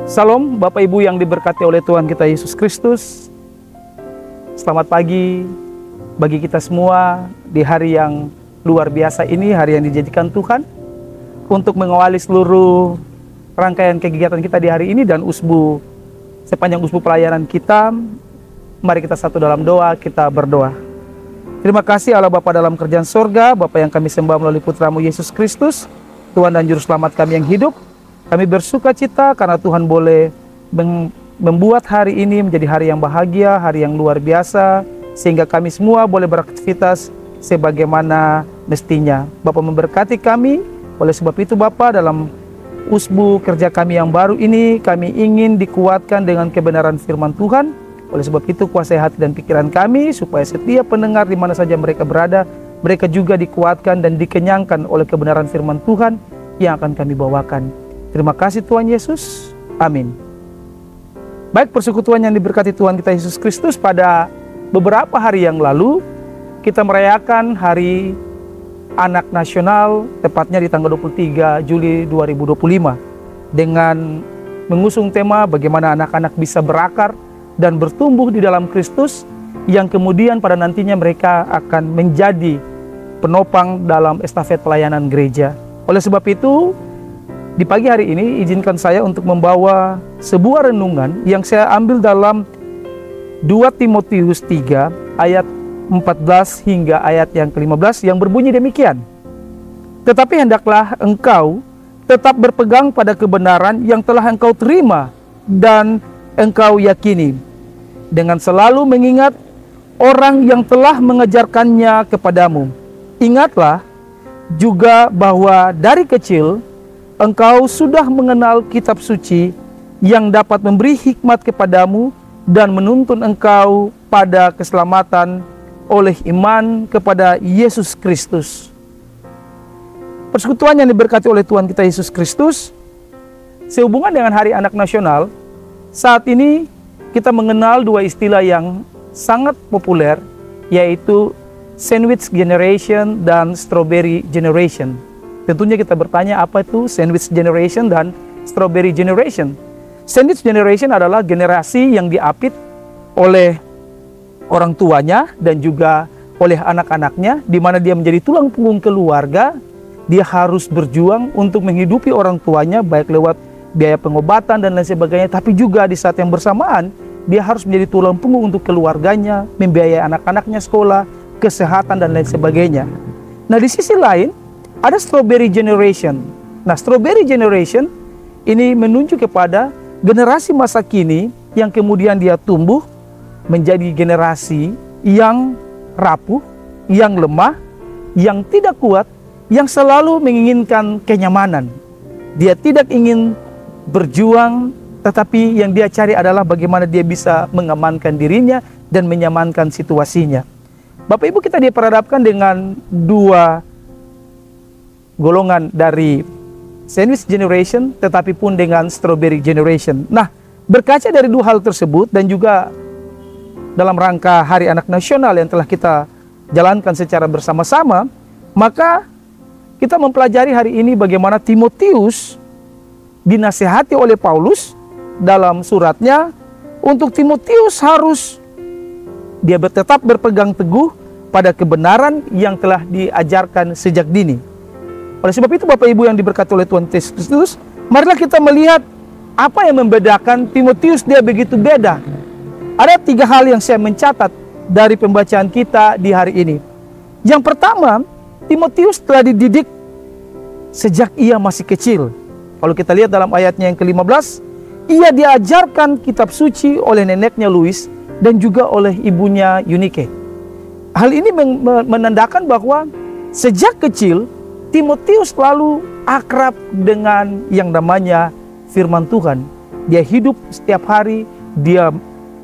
Salam Bapak Ibu yang diberkati oleh Tuhan kita Yesus Kristus. Selamat pagi bagi kita semua di hari yang luar biasa ini, hari yang dijadikan Tuhan untuk mengawali seluruh rangkaian kegiatan kita di hari ini dan sepanjang usbu pelayanan kita. Mari kita satu dalam doa, kita berdoa. Terima kasih Allah Bapa dalam kerjaan sorga, Bapa yang kami sembah melalui Putramu Yesus Kristus, Tuhan dan Juru Selamat kami yang hidup. Kami bersuka cita karena Tuhan boleh membuat hari ini menjadi hari yang bahagia, hari yang luar biasa, sehingga kami semua boleh beraktivitas sebagaimana mestinya. Bapa memberkati kami, oleh sebab itu Bapa dalam usbu kerja kami yang baru ini, kami ingin dikuatkan dengan kebenaran firman Tuhan. Oleh sebab itu kuasai hati dan pikiran kami, supaya setiap pendengar di mana saja mereka berada, mereka juga dikuatkan dan dikenyangkan oleh kebenaran firman Tuhan yang akan kami bawakan. Terima kasih Tuhan Yesus. Amin. Baik persekutuan yang diberkati Tuhan kita Yesus Kristus, pada beberapa hari yang lalu kita merayakan Hari Anak Nasional, tepatnya di tanggal 23 Juli 2025, dengan mengusung tema bagaimana anak-anak bisa berakar dan bertumbuh di dalam Kristus, yang kemudian pada nantinya mereka akan menjadi penopang dalam estafet pelayanan gereja. Oleh sebab itu, di pagi hari ini izinkan saya untuk membawa sebuah renungan yang saya ambil dalam 2 Timotius 3 ayat 14 hingga ayat yang ke-15 yang berbunyi demikian. Tetapi hendaklah engkau tetap berpegang pada kebenaran yang telah engkau terima dan engkau yakini, dengan selalu mengingat orang yang telah mengajarkannya kepadamu. Ingatlah juga bahwa dari kecil engkau sudah mengenal kitab suci yang dapat memberi hikmat kepadamu dan menuntun engkau pada keselamatan oleh iman kepada Yesus Kristus. Persekutuan yang diberkati oleh Tuhan kita Yesus Kristus, sehubungan dengan Hari Anak Nasional, saat ini kita mengenal dua istilah yang sangat populer, yaitu sandwich generation dan strawberry generation. Tentunya kita bertanya, apa itu sandwich generation dan strawberry generation? Sandwich generation adalah generasi yang diapit oleh orang tuanya dan juga oleh anak-anaknya, di mana dia menjadi tulang punggung keluarga. Dia harus berjuang untuk menghidupi orang tuanya, baik lewat biaya pengobatan dan lain sebagainya, tapi juga di saat yang bersamaan dia harus menjadi tulang punggung untuk keluarganya, membiayai anak-anaknya sekolah, kesehatan dan lain sebagainya. Nah, di sisi lain ada strawberry generation. Nah, strawberry generation ini menunjuk kepada generasi masa kini yang kemudian dia tumbuh menjadi generasi yang rapuh, yang lemah, yang tidak kuat, yang selalu menginginkan kenyamanan. Dia tidak ingin berjuang, tetapi yang dia cari adalah bagaimana dia bisa mengamankan dirinya dan menyamankan situasinya. Bapak Ibu, kita diperhadapkan dengan dua golongan dari sandwich generation, tetapi pun dengan strawberry generation. Nah, berkaca dari dua hal tersebut dan juga dalam rangka Hari Anak Nasional yang telah kita jalankan secara bersama-sama, maka kita mempelajari hari ini bagaimana Timotius dinasihati oleh Paulus dalam suratnya untuk Timotius harus dia tetap berpegang teguh pada kebenaran yang telah diajarkan sejak dini. Oleh sebab itu Bapak Ibu yang diberkati oleh Tuhan Yesus Kristus, marilah kita melihat apa yang membedakan Timotius dia begitu beda. Ada 3 hal yang saya mencatat dari pembacaan kita di hari ini. Yang pertama, Timotius telah dididik sejak ia masih kecil. Kalau kita lihat dalam ayatnya yang ke-15, ia diajarkan kitab suci oleh neneknya Louis dan juga oleh ibunya Eunike. Hal ini menandakan bahwa sejak kecil Timotius selalu akrab dengan yang namanya firman Tuhan. Dia hidup setiap hari, dia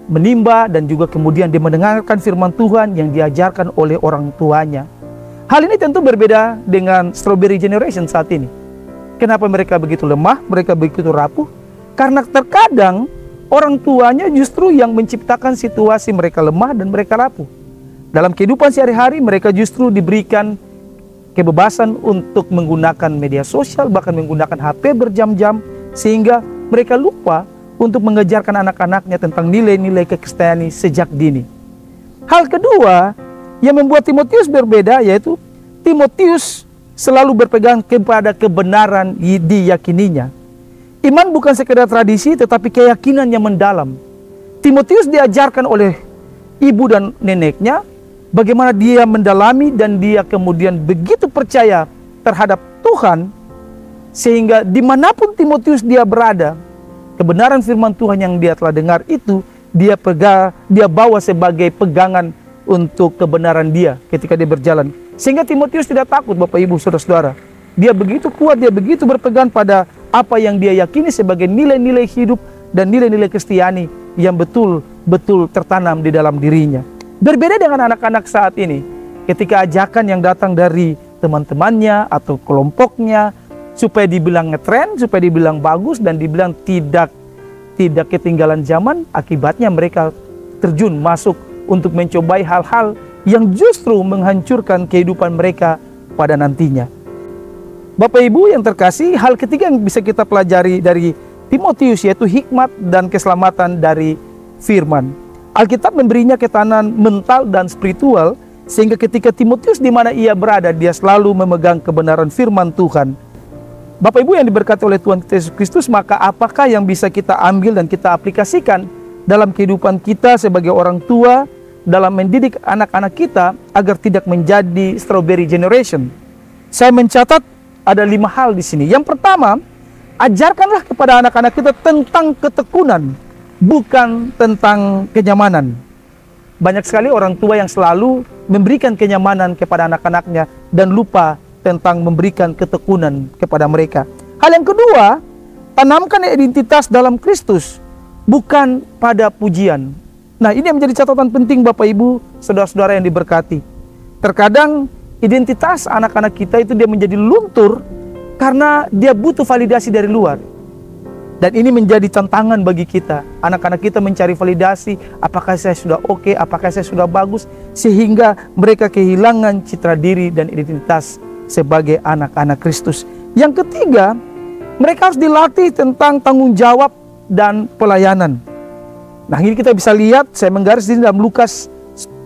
menimba dan juga kemudian dia mendengarkan firman Tuhan yang diajarkan oleh orang tuanya. Hal ini tentu berbeda dengan strawberry generation saat ini. Kenapa mereka begitu lemah, mereka begitu rapuh? Karena terkadang orang tuanya justru yang menciptakan situasi mereka lemah dan mereka rapuh. Dalam kehidupan sehari-hari mereka justru diberikan kebebasan untuk menggunakan media sosial, bahkan menggunakan HP berjam-jam, sehingga mereka lupa untuk mengajarkan anak-anaknya tentang nilai-nilai kekristenan sejak dini. Hal kedua yang membuat Timotius berbeda, yaitu Timotius selalu berpegang kepada kebenaran diyakininya. Iman bukan sekedar tradisi, tetapi keyakinan yang mendalam. Timotius diajarkan oleh ibu dan neneknya bagaimana dia mendalami, dan dia kemudian begitu percaya terhadap Tuhan, sehingga dimanapun Timotius dia berada, kebenaran firman Tuhan yang dia telah dengar itu dia bawa sebagai pegangan untuk kebenaran dia ketika dia berjalan. Sehingga Timotius tidak takut, Bapak Ibu Saudara-saudara. Dia begitu kuat, dia begitu berpegang pada apa yang dia yakini sebagai nilai-nilai hidup dan nilai-nilai Kristiani yang betul-betul tertanam di dalam dirinya. Berbeda dengan anak-anak saat ini, ketika ajakan yang datang dari teman-temannya atau kelompoknya supaya dibilang ngetren, supaya dibilang bagus dan dibilang tidak ketinggalan zaman, akibatnya mereka terjun masuk untuk mencobai hal-hal yang justru menghancurkan kehidupan mereka pada nantinya. Bapak Ibu yang terkasih, hal ketiga yang bisa kita pelajari dari Timotius yaitu hikmat dan keselamatan dari firman. Alkitab memberinya ketahanan mental dan spiritual, sehingga ketika Timotius di mana ia berada, dia selalu memegang kebenaran firman Tuhan. Bapak Ibu yang diberkati oleh Tuhan Yesus Kristus, maka apakah yang bisa kita ambil dan kita aplikasikan dalam kehidupan kita sebagai orang tua, dalam mendidik anak-anak kita agar tidak menjadi strawberry generation? Saya mencatat ada 5 hal di sini. Yang pertama, ajarkanlah kepada anak-anak kita tentang ketekunan, bukan tentang kenyamanan. Banyak sekali orang tua yang selalu memberikan kenyamanan kepada anak-anaknya dan lupa tentang memberikan ketekunan kepada mereka. Hal yang kedua, tanamkan identitas dalam Kristus, bukan pada pujian. Nah, ini yang menjadi catatan penting Bapak Ibu, saudara-saudara yang diberkati. Terkadang identitas anak-anak kita itu dia menjadi luntur karena dia butuh validasi dari luar. Dan ini menjadi tantangan bagi kita. Anak-anak kita mencari validasi, apakah saya sudah oke, apakah saya sudah bagus, sehingga mereka kehilangan citra diri dan identitas sebagai anak-anak Kristus. Yang ketiga, mereka harus dilatih tentang tanggung jawab dan pelayanan. Nah, ini kita bisa lihat, saya menggaris di dalam Lukas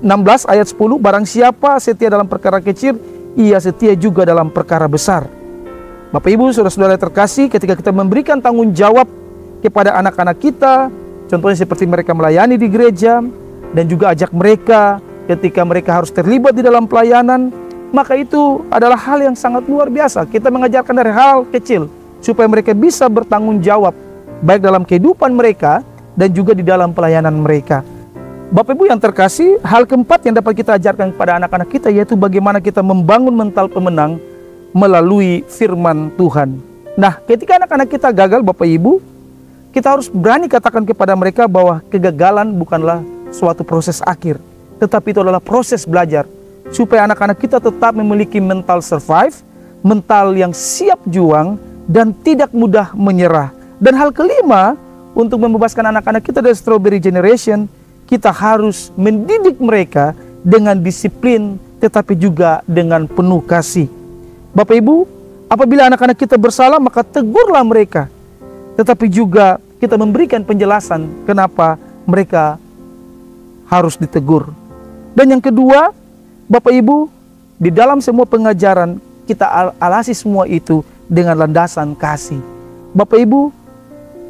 16 ayat 10, barang siapa setia dalam perkara kecil, ia setia juga dalam perkara besar. Bapak Ibu, saudara-saudara terkasih, ketika kita memberikan tanggung jawab kepada anak-anak kita, contohnya seperti mereka melayani di gereja, dan juga ajak mereka ketika mereka harus terlibat di dalam pelayanan, maka itu adalah hal yang sangat luar biasa. Kita mengajarkan dari hal kecil, supaya mereka bisa bertanggung jawab, baik dalam kehidupan mereka, dan juga di dalam pelayanan mereka. Bapak Ibu yang terkasih, hal keempat yang dapat kita ajarkan kepada anak-anak kita yaitu bagaimana kita membangun mental pemenang melalui firman Tuhan. Nah, ketika anak-anak kita gagal Bapak Ibu, kita harus berani katakan kepada mereka bahwa kegagalan bukanlah suatu proses akhir, tetapi itu adalah proses belajar, supaya anak-anak kita tetap memiliki mental survive, mental yang siap juang dan tidak mudah menyerah. Dan hal kelima, untuk membebaskan anak-anak kita dari strawberry generation, kita harus mendidik mereka dengan disiplin, tetapi juga dengan penuh kasih. Bapak Ibu, apabila anak-anak kita bersalah, maka tegurlah mereka. Tetapi juga kita memberikan penjelasan kenapa mereka harus ditegur. Dan yang kedua, Bapak Ibu, di dalam semua pengajaran, kita alasi semua itu dengan landasan kasih. Bapak Ibu,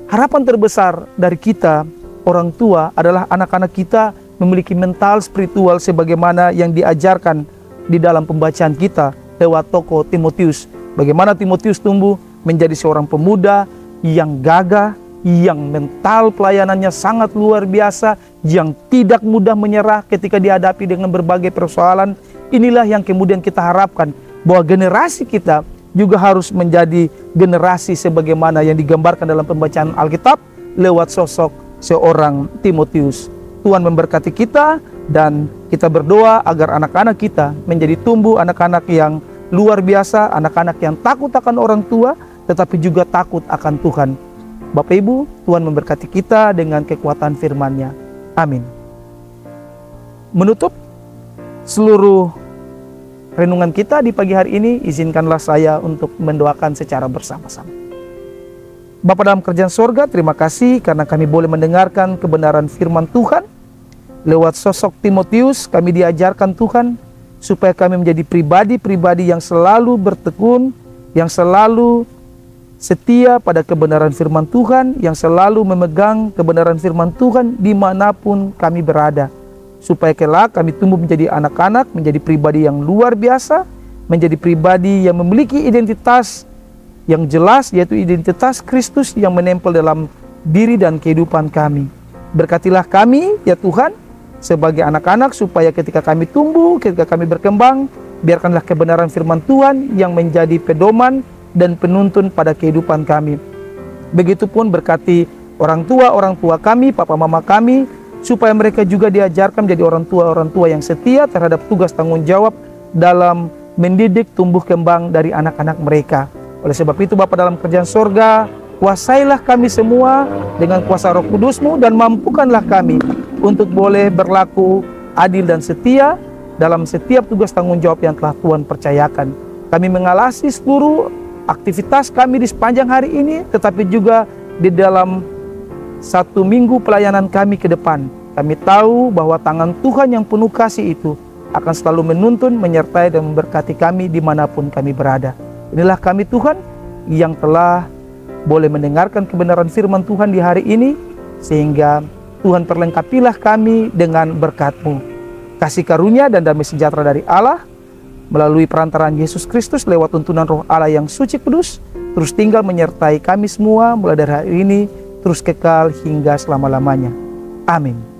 harapan terbesar dari kita, orang tua, adalah anak-anak kita memiliki mental spiritual sebagaimana yang diajarkan di dalam pembacaan kita lewat tokoh Timotius. Bagaimana Timotius tumbuh menjadi seorang pemuda yang gagah, yang mental pelayanannya sangat luar biasa, yang tidak mudah menyerah ketika dihadapi dengan berbagai persoalan. Inilah yang kemudian kita harapkan, bahwa generasi kita juga harus menjadi generasi sebagaimana yang digambarkan dalam pembacaan Alkitab lewat sosok seorang Timotius. Tuhan memberkati kita, dan kita berdoa agar anak-anak kita menjadi tumbuh anak-anak yang luar biasa, anak-anak yang takut akan orang tua, tetapi juga takut akan Tuhan. Bapak Ibu, Tuhan memberkati kita dengan kekuatan firman-Nya. Amin. Menutup seluruh renungan kita di pagi hari ini, izinkanlah saya untuk mendoakan secara bersama-sama. Bapa dalam kerajaan sorga, terima kasih karena kami boleh mendengarkan kebenaran firman Tuhan. Lewat sosok Timotius kami diajarkan Tuhan, supaya kami menjadi pribadi-pribadi yang selalu bertekun, yang selalu setia pada kebenaran firman Tuhan, yang selalu memegang kebenaran firman Tuhan dimanapun kami berada. Supaya kelak kami tumbuh menjadi anak-anak, menjadi pribadi yang luar biasa, menjadi pribadi yang memiliki identitas yang jelas, yaitu identitas Kristus yang menempel dalam diri dan kehidupan kami. Berkatilah kami ya Tuhan sebagai anak-anak, supaya ketika kami tumbuh, ketika kami berkembang, biarkanlah kebenaran firman Tuhan yang menjadi pedoman dan penuntun pada kehidupan kami. Begitupun berkati orang tua kami, papa mama kami, supaya mereka juga diajarkan menjadi orang tua yang setia terhadap tugas tanggung jawab dalam mendidik tumbuh kembang dari anak-anak mereka. Oleh sebab itu Bapa dalam kerajaan sorga, kuasailah kami semua dengan kuasa Roh Kudus-Mu, dan mampukanlah kami untuk boleh berlaku adil dan setia dalam setiap tugas tanggung jawab yang telah Tuhan percayakan. Kami mengalasi seluruh aktivitas kami di sepanjang hari ini, tetapi juga di dalam 1 minggu pelayanan kami ke depan. Kami tahu bahwa tangan Tuhan yang penuh kasih itu akan selalu menuntun, menyertai dan memberkati kami dimanapun kami berada. Inilah kami Tuhan yang telah boleh mendengarkan kebenaran firman Tuhan di hari ini, sehingga Tuhan perlengkapilah kami dengan berkat-Mu. Kasih karunia dan damai sejahtera dari Allah melalui perantaraan Yesus Kristus lewat tuntunan Roh Allah yang suci kudus terus tinggal menyertai kami semua mulai dari hari ini terus kekal hingga selama-lamanya. Amin.